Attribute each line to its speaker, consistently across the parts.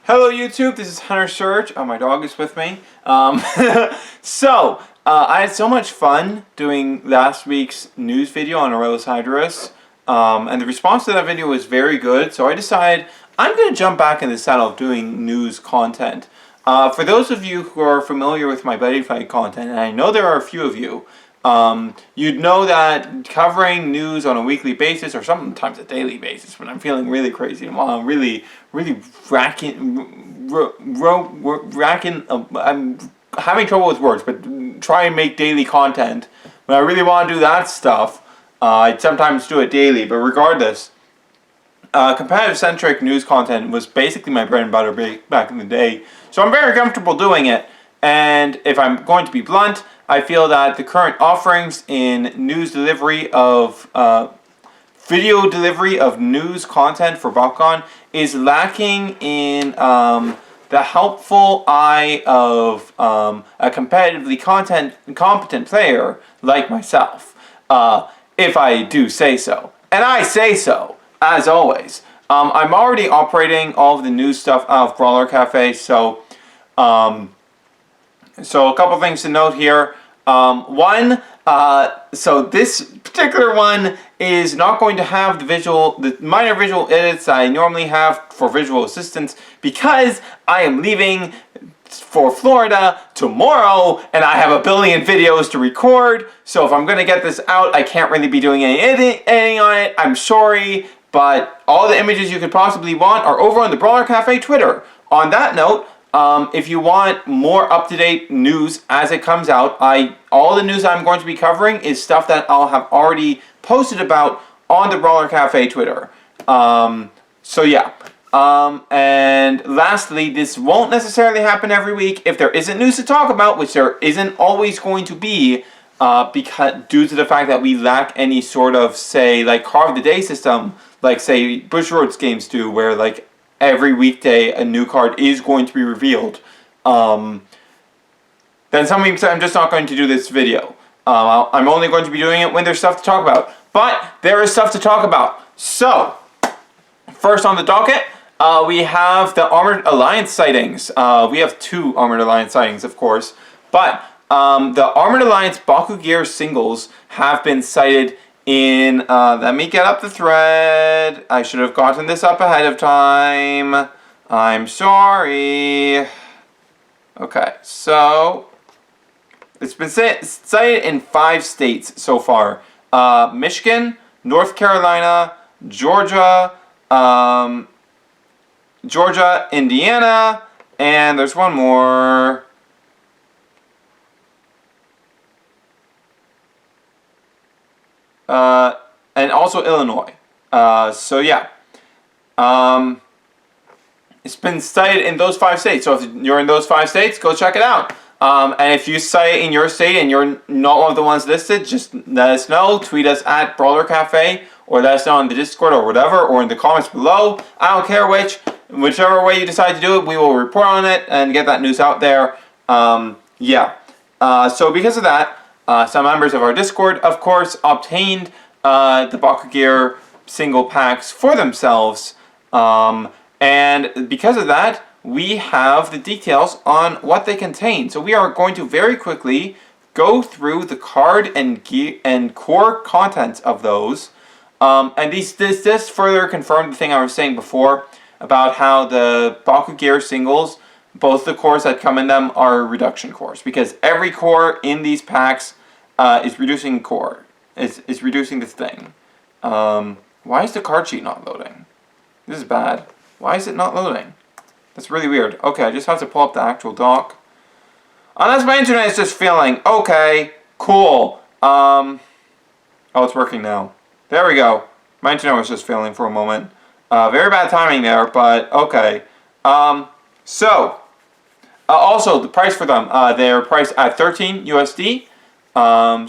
Speaker 1: Hello YouTube, this is Hunter Surge. Oh, my dog is with me. I had so much fun doing last week's news video on Aurelius Hydrus, and the response to that video was very good, so I decided I'm going to jump back in the saddle of doing news content. For those of you who are familiar with my Buddy Fight content, and I know there are a few of you, you'd know that covering news on a weekly basis or sometimes a daily basis when I'm feeling really crazy and while I'm really I'm having trouble with words, but try and make daily content. When I really want to do that stuff, I sometimes do it daily, but regardless, competitive-centric news content was basically my bread and butter back in the day, so I'm very comfortable doing it. And if I'm going to be blunt, I feel that the current offerings in news delivery of video delivery of news content for Bakugan is lacking in the helpful eye of a competitively competent player like myself, if I do say so. And I say so, as always. I'm already operating all of the news stuff out of Brawler Cafe, so a couple things to note here. So this particular one is not going to have the minor visual edits I normally have for visual assistance because I am leaving for Florida tomorrow and I have a billion videos to record. So if I'm going to get this out, I can't really be doing any editing on it. I'm sorry, but all the images you could possibly want are over on the Brawler Cafe Twitter. On that note, if you want more up-to-date news as it comes out, all the news I'm going to be covering is stuff that I'll have already posted about on the Brawler Cafe Twitter. And lastly, this won't necessarily happen every week. If there isn't news to talk about, which there isn't always going to be, due to the fact that we lack any sort of, say, like Car of the Day system, like, say, Bushiroad's games do, where, like, every weekday a new card is going to be revealed, then some weeks I'm just not going to do this video. I'm only going to be doing it when there's stuff to talk about. But there is stuff to talk about. So, first on the docket, we have the Armored Alliance sightings. We have 2 Armored Alliance sightings, of course. But the Armored Alliance Baku-Gear singles have been sighted in, let me get up the thread. I should have gotten this up ahead of time. I'm sorry. Okay, so it's been sighted in 5 states so far. Michigan, North Carolina, Georgia, Indiana, and there's one more. And also Illinois. It's been cited in those 5 states. So if you're in those 5 states, go check it out. And if you cite it in your state and you're not one of the ones listed, just let us know. Tweet us at Brawler Cafe, or let us know on the Discord or whatever, or in the comments below. I don't care whichever way you decide to do it, we will report on it and get that news out there. So because of that, some members of our Discord, of course, obtained the Baku-Gear single packs for themselves, and because of that, we have the details on what they contain. So we are going to very quickly go through the card and core contents of those, and this further confirmed the thing I was saying before about how the Baku-Gear singles, both the cores that come in them are reduction cores, because every core in these packs is reducing core. Is reducing this thing. Why is the card sheet not loading? This is bad. Why is it not loading? That's really weird. Okay, I just have to pull up the actual doc. Unless my internet is just failing. Okay, cool. Oh, it's working now. There we go. My internet was just failing for a moment. Very bad timing there, but okay. Also, the price for them. They're priced at 13 USD.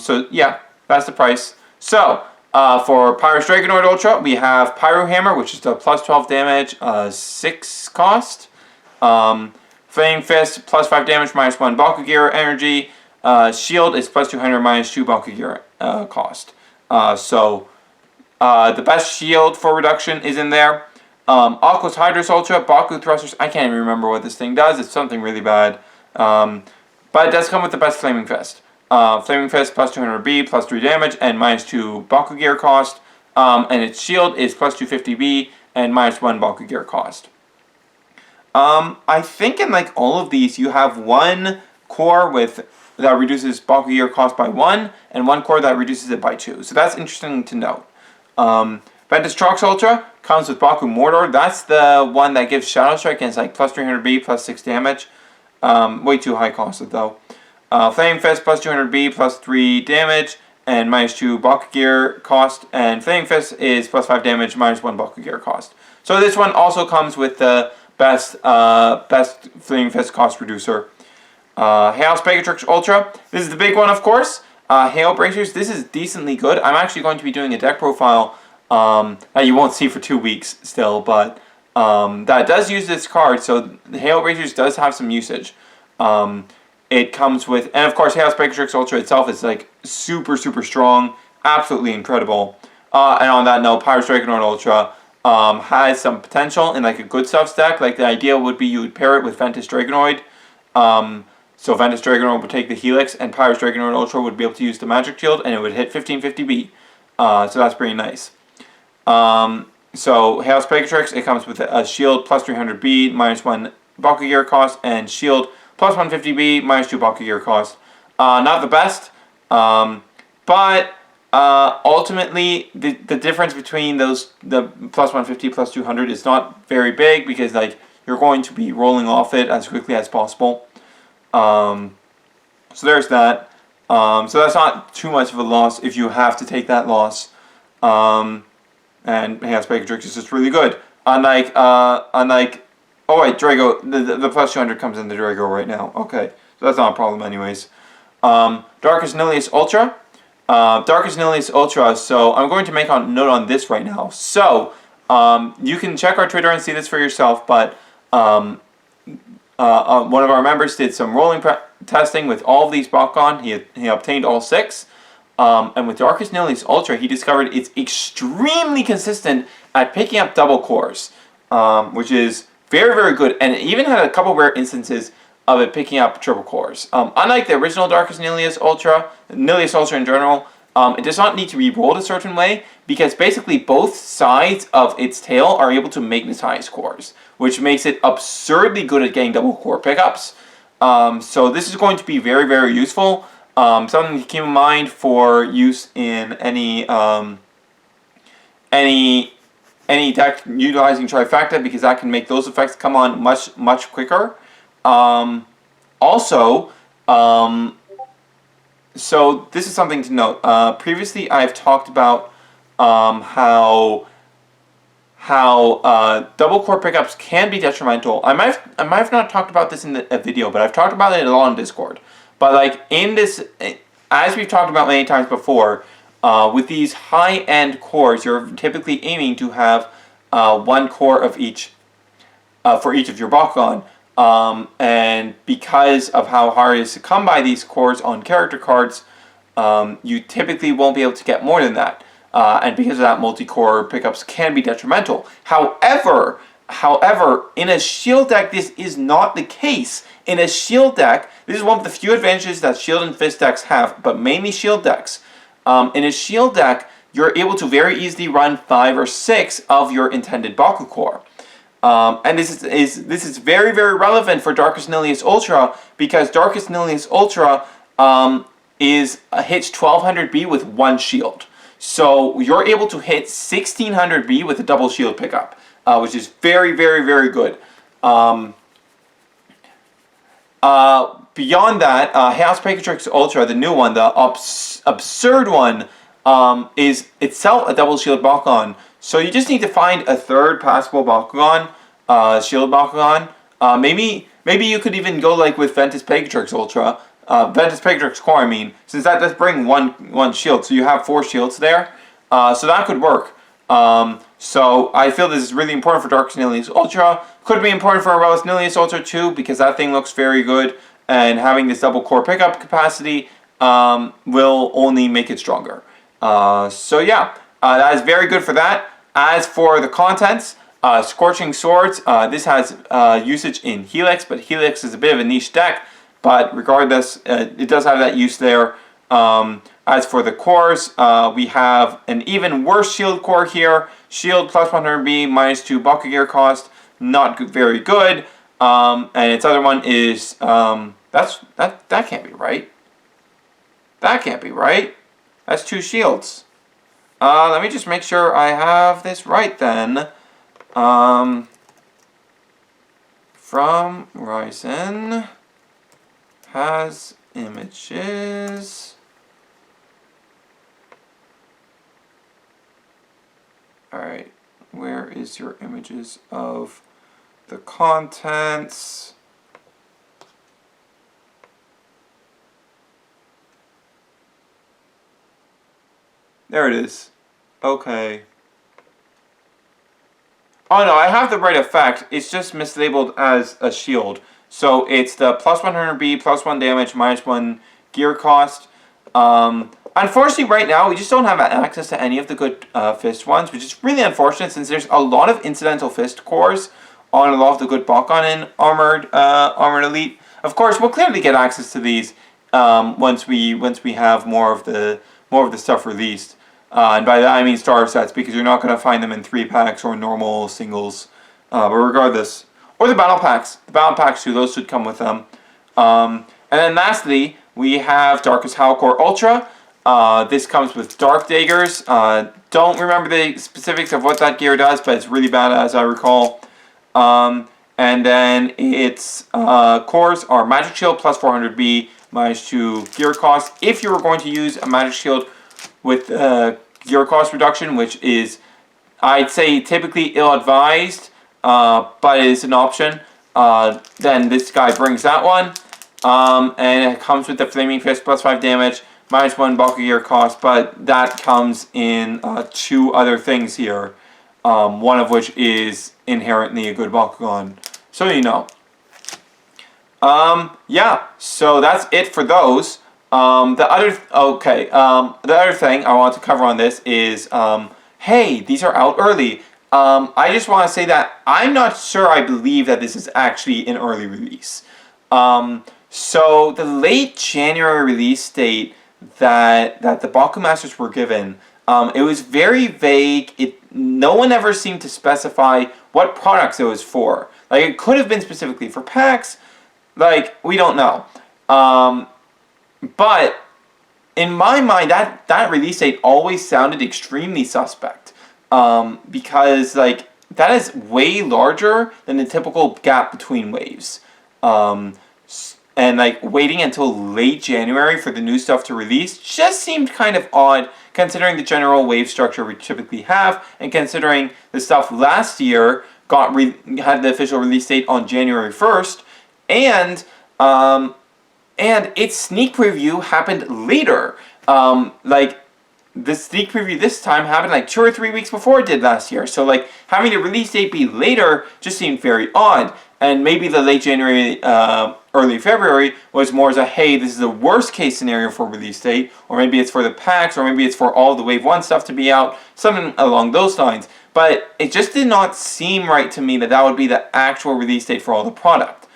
Speaker 1: So yeah, that's the price. So, for Pyrus Dragonoid Ultra, we have Pyro Hammer, which is the plus 12 damage, 6 cost. Flame Fist, plus 5 damage, minus 1 Baku-Gear energy. Shield is plus 200, minus 2 Baku-Gear cost. The best shield for reduction is in there. Aquos Hydros Ultra, Baku Thrusters. I can't even remember what this thing does. It's something really bad. But it does come with the best Flaming Fist. Flaming Fist plus 200B, plus 3 damage, and minus 2 Baku-Gear cost. And its shield is plus 250B, and minus 1 Baku-Gear cost. I think in like all of these, you have one core that reduces Baku-Gear cost by 1, and one core that reduces it by 2. So that's interesting to note. Ventus Trox Ultra comes with Baku Mordor. That's the one that gives Shadow Strike and it's like plus 300B, plus 6 damage. Way too high costed though. Flame Fist plus 200B, plus 3 damage, and minus 2 Baku-Gear cost. And Flame Fist is plus 5 damage, minus 1 Baku-Gear cost. So this one also comes with the best Flame Fist cost reducer. Hail Spegatrix Ultra. This is the big one, of course. Hail Bracers. This is decently good. I'm actually going to be doing a deck profile that you won't see for 2 weeks still, but that does use this card. So the Hail Bracers does have some usage. It comes with, and of course, Hail Spegatrix Ultra itself is like super strong, absolutely incredible. And on that note, Pyrus Dragonoid Ultra has some potential in like a good stuff stack. Like the idea would be you would pair it with Ventus Dragonoid. So Ventus Dragonoid would take the Helix, and Pyrus Dragonoid Ultra would be able to use the Magic Shield, and it would hit 1550B. So that's pretty nice. So Hail Spegatrix, it comes with a shield plus 300B, minus 1 Baku-Gear cost, and shield plus 150B, minus 2 Baku-Gear cost. Not the best, but ultimately the difference between the plus 150 plus 200 is not very big, because like you're going to be rolling off it as quickly as possible. So there's that. So that's not too much of a loss if you have to take that loss. And Hail Spegatrix is just really good. Unlike oh wait, Drago, the plus 200 comes in the Drago right now. Okay, so that's not a problem anyways. Darkus Nihilus Ultra. Darkus Nihilus Ultra, so I'm going to make a note on this right now. So, you can check our Twitter and see this for yourself, but one of our members did some rolling testing with all of these Bakugan. He obtained all 6. And with Darkus Nihilus Ultra, he discovered it's extremely consistent at picking up double cores, which is very good. And it even had a couple rare instances of it picking up triple cores. Unlike the original Darkus Nihilus Ultra in general, it does not need to be rolled a certain way, because basically both sides of its tail are able to magnetize cores, which makes it absurdly good at getting double core pickups. So this is going to be very useful. Something to keep in mind for use in any deck utilizing Trifecta, because that can make those effects come on much quicker. Also, so this is something to note. Previously, I've talked about how double core pickups can be detrimental. I might have not talked about this in a video, but I've talked about it a lot on Discord. But like in this, as we've talked about many times before, with these high-end cores, you're typically aiming to have one core of each for each of your Bakugan. And because of how hard it is to come by these cores on character cards, you typically won't be able to get more than that. And because of that, multi-core pickups can be detrimental. However, in a shield deck, this is not the case. In a shield deck, this is one of the few advantages that shield and fist decks have, but mainly shield decks. In a shield deck, you're able to very easily run 5 or 6 of your intended Baku core. And this is very relevant for Darkus Nihilus Ultra, because Darkus Nihilus Ultra hits 1200B with 1 shield. So you're able to hit 1600B with a double shield pickup, which is very good. Beyond that, Hail Spegatrix Ultra, the new one, the absurd one, is itself a double shield Bakugan. So you just need to find a third passable Bakugan, shield Bakugan. Maybe you could even go like with Ventus Spegatrix Ultra, Ventus Spegatrix Core, I mean, since that does bring one shield, so you have 4 shields there. So that could work. So I feel this is really important for Darkus Nihilus Ultra. Could be important for Aurelius Nihilus Ultra too, because that thing looks very good, and having this double core pickup capacity will only make it stronger. So yeah, that is very good for that. As for the contents, Scorching Swords. This has usage in Helix, but Helix is a bit of a niche deck. But regardless, it does have that use there. As for the cores, we have an even worse shield core here. Shield plus 100B, minus 2 Baku-Gear cost. Not very good. And its other one is, that can't be right. That can't be right. That's 2 shields. Let me just make sure I have this right then. From Ryzen has images. Alright, where is your images of the contents? There it is. Okay. Oh no, I have the right effect. It's just mislabeled as a shield. So it's the plus 100B, plus 1 damage, minus 1 gear cost. Unfortunately, right now, we just don't have access to any of the good fist ones, which is really unfortunate since there's a lot of incidental fist cores on a lot of the good Bakugan and Armored Elite. Of course, we'll clearly get access to these once we have more of the stuff released. And by that I mean starter sets, because you're not going to find them in 3-packs or normal singles. But regardless, or the battle packs. The battle packs too, those should come with them. And then lastly, we have Darkest Howlcore Ultra. This comes with Dark Daggers. Don't remember the specifics of what that gear does, but it's really bad as I recall. And then its cores are Magic Shield plus 400B, minus 2 gear cost. If you were going to use a Magic Shield with gear cost reduction, which is, I'd say, typically ill-advised, but it is an option, then this guy brings that one. And it comes with the Flaming Fist plus 5 damage, minus 1 Baku-Gear cost, but that comes in 2 other things here, one of which is inherently a good Bakugan, so you know. Yeah, so that's it for those. The other thing I want to cover on this is, hey, these are out early. I just want to say that I'm not sure I believe that this is actually an early release. So the late January release date that the Baku Masters were given, it was very vague. No one ever seemed to specify what products it was for. Like, it could have been specifically for packs. Like, we don't know. But in my mind, that release date always sounded extremely suspect, because like that is way larger than the typical gap between waves, and like waiting until late January for the new stuff to release just seemed kind of odd, considering the general wave structure we typically have, and considering the stuff last year had the official release date on January 1st, and its sneak preview happened later. Like, the sneak preview this time happened like 2 or 3 weeks before it did last year. So, like, having the release date be later just seemed very odd. And maybe the late January, early February was more as a, hey, this is the worst case scenario for release date. Or maybe it's for the packs, or maybe it's for all the Wave 1 stuff to be out. Something along those lines. But it just did not seem right to me that that would be the actual release date for all the product.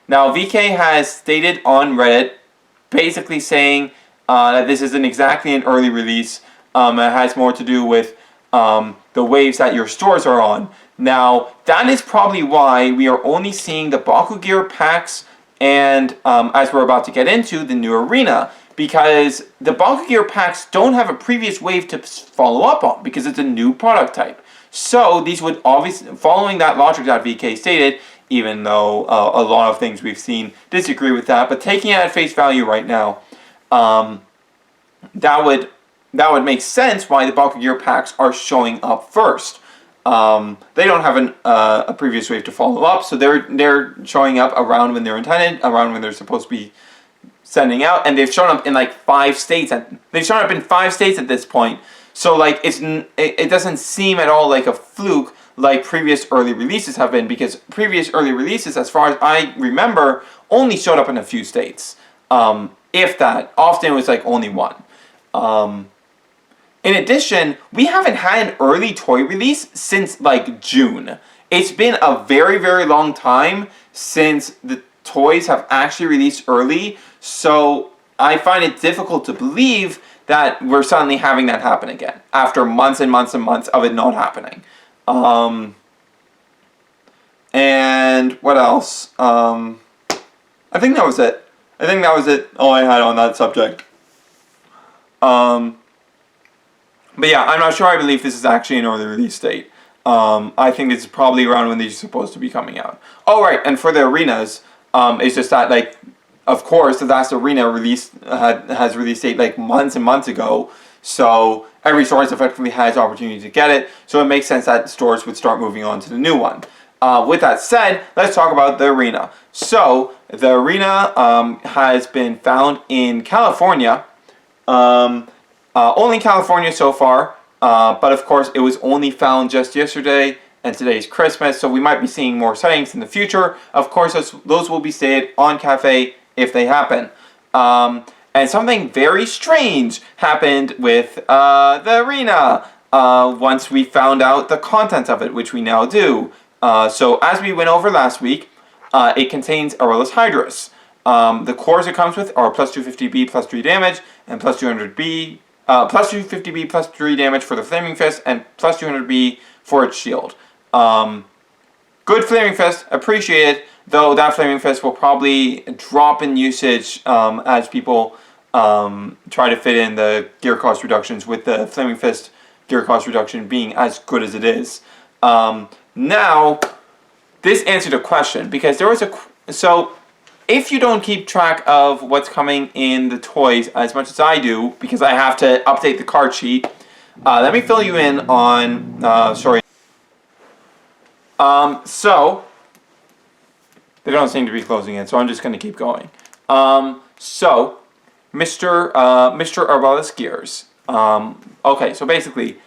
Speaker 1: Now, VK has stated on Reddit, basically saying that this isn't exactly an early release. It has more to do with the waves that your stores are on. Now, that is probably why we are only seeing the Baku-Gear packs and, as we're about to get into, the new arena. Because the Baku-Gear packs don't have a previous wave to follow up on, because it's a new product type. So, these would obviously, following that logic that VK stated, even though a lot of things we've seen disagree with that, but taking it at face value right now, that would make sense why the Baku-Gear packs are showing up first. They don't have a previous wave to follow up, so they're showing up around when they're intended, around when they're supposed to be sending out, and they've shown up in like 5 states. They've shown up in 5 states at this point. So like it doesn't seem at all like a fluke like previous early releases have been, because previous early releases, as far as I remember, only showed up in a few states. If that. Often it was like only 1. In addition, we haven't had an early toy release since like June. It's been a very, very long time since the toys have actually released early, so I find it difficult to believe that we're suddenly having that happen again after months and months and months of it not happening. And what else? I think that was it. I think that was it, all I had on that subject. But yeah, I'm not sure I believe this is actually an early release date. I think this is probably around when these are supposed to be coming out. Oh, right, and for the arenas, it's just that, like, of course, the last arena has release date, like, months and months ago. So every store effectively has opportunity to get it. So it makes sense that stores would start moving on to the new one. With that said, let's talk about the arena. So the arena has been found in California. Only California so far, but of course it was only found just yesterday, and today's Christmas, so we might be seeing more sightings in the future. Of course, those will be stated on Cafe if they happen. And something very strange happened with the arena once we found out the content of it, which we now do. So as we went over last week, it contains Aurelus Hydrus. The cores it comes with are plus 250B plus 3 damage, and plus 200B, plus 250B plus 3 damage for the Flaming Fist, and plus 200B for its shield. Good Flaming Fist, appreciate it, though that Flaming Fist will probably drop in usage as people try to fit in the gear cost reductions, with the Flaming Fist gear cost reduction being as good as it is. Now, this answered a question, because there was so if you don't keep track of what's coming in the toys as much as I do, because I have to update the card sheet, let me fill you in on, so, they don't seem to be closing in, so I'm just going to keep going. So, Mr. Aurelus Gears. Okay, so basically,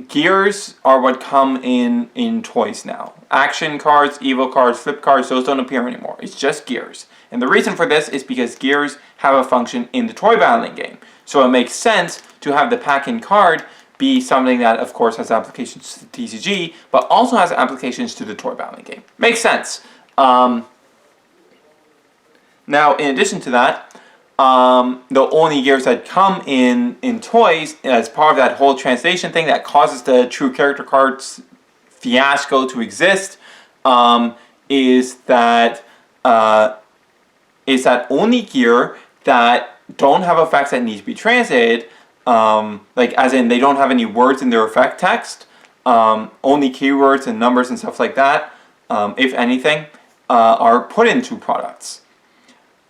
Speaker 1: gears are what come in toys now. Action cards, Evo cards, flip cards, those don't appear anymore. It's just gears. And the reason for this is because gears have a function in the toy battling game. So it makes sense to have the pack-in card be something that, of course, has applications to the TCG, but also has applications to the toy battling game. Makes sense. Now, in addition to that, the only gears that come in toys, as part of that whole translation thing that causes the true character cards fiasco to exist, is that only gear that don't have effects that need to be translated, like as in they don't have any words in their effect text, only keywords and numbers and stuff like that, if anything, are put into products.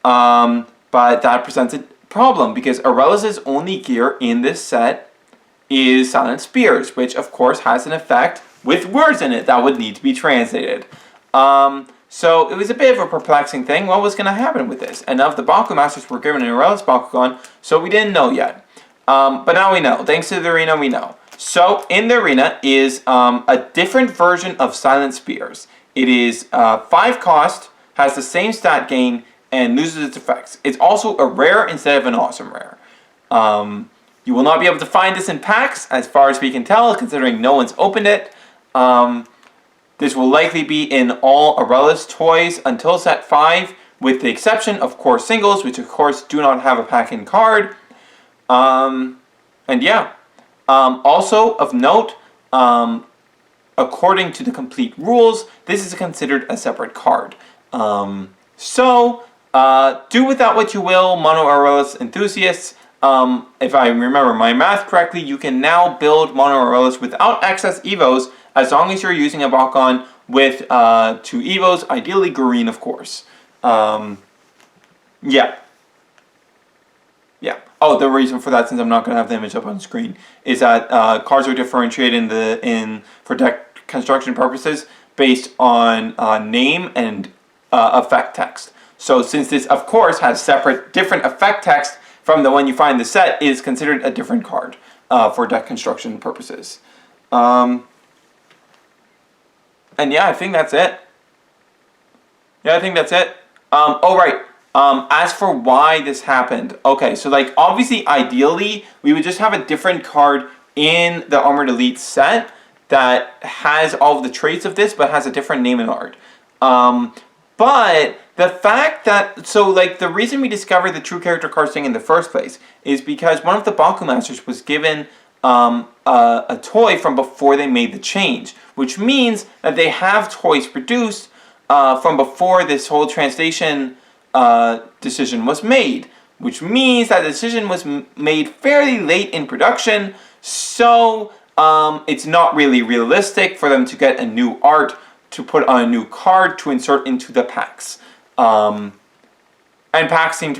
Speaker 1: But that presents a problem, because Aurelus' only gear in this set is Silent Spears, which of course has an effect with words in it that would need to be translated. So it was a bit of a perplexing thing. What was going to happen with this? And of the Baku Masters were given an Aurelus Bakugan, so we didn't know yet. But now we know. Thanks to the arena, we know. So in the arena is a different version of Silent Spears. It is 5 cost, has the same stat gain, and loses its effects. It's also a rare instead of an awesome rare. You will not be able to find this in packs, as far as we can tell, considering no one's opened it. This will likely be in all Aurelus toys until set 5, with the exception of core singles, which of course do not have a pack-in card. And yeah. Also of note, according to the complete rules, this is considered a separate card. So, do with that what you will, Mono Aurelus enthusiasts. If I remember my math correctly, you can now build Mono Aurelus without excess Evos, as long as you're using a Bakugan with 2 Evos, ideally green, of course. Yeah. Yeah. Oh, the reason for that, since I'm not going to have the image up on screen, is that cards are differentiated for deck construction purposes based on name and effect text. So since this, of course, has different effect text from the one you find in the set, is considered a different card for deck construction purposes. And yeah, I think that's it. Oh, right. As for why this happened, okay, so like obviously, ideally, we would just have a different card in the Armored Elite set that has all of the traits of this, but has a different name and art. But the fact that, so like the reason we discovered the true character cards thing in the first place is because one of the Baku Masters was given a toy from before they made the change, which means that they have toys produced from before this whole translation decision was made, which means that the decision was made fairly late in production, so it's not really realistic for them to get a new art to put on a new card to insert into the packs. And packs seem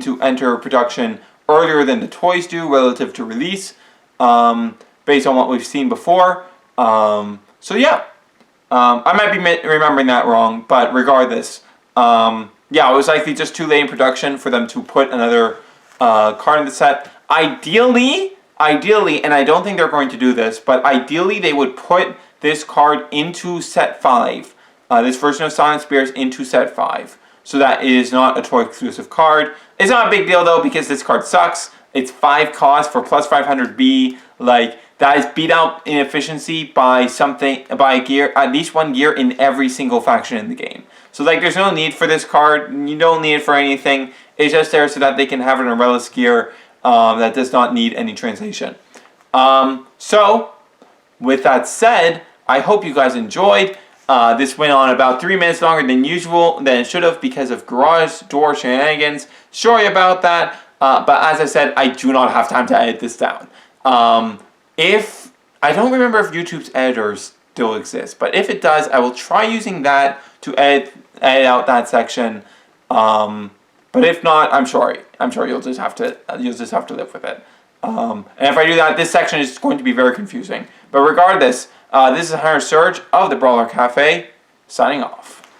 Speaker 1: to enter production earlier than the toys do relative to release, based on what we've seen before. So yeah, I might be remembering that wrong, but regardless, yeah, it was likely just too late in production for them to put another card in the set. Ideally, and I don't think they're going to do this, but ideally they would put this card into set 5, this version of Silent Spears into set 5. So that is not a toy exclusive card. It's not a big deal though, because this card sucks. It's 5 cost for plus 500B. Like, that is beat out in efficiency by a gear, at least one gear in every single faction in the game. So like, there's no need for this card. You don't need it for anything. It's just there so that they can have an Aurelius gear that does not need any translation. So, with that said, I hope you guys enjoyed. This went on about 3 minutes longer than usual, than it should have, because of garage door shenanigans. Sorry about that, but as I said, I do not have time to edit this down. If I don't remember if YouTube's editors still exists, but if it does, I will try using that to edit out that section. But if not, I'm sorry. I'm sure you'll just have to live with it. And if I do that, this section is going to be very confusing. But regardless, this is Hunter Surge of the Brawler Cafe, signing off.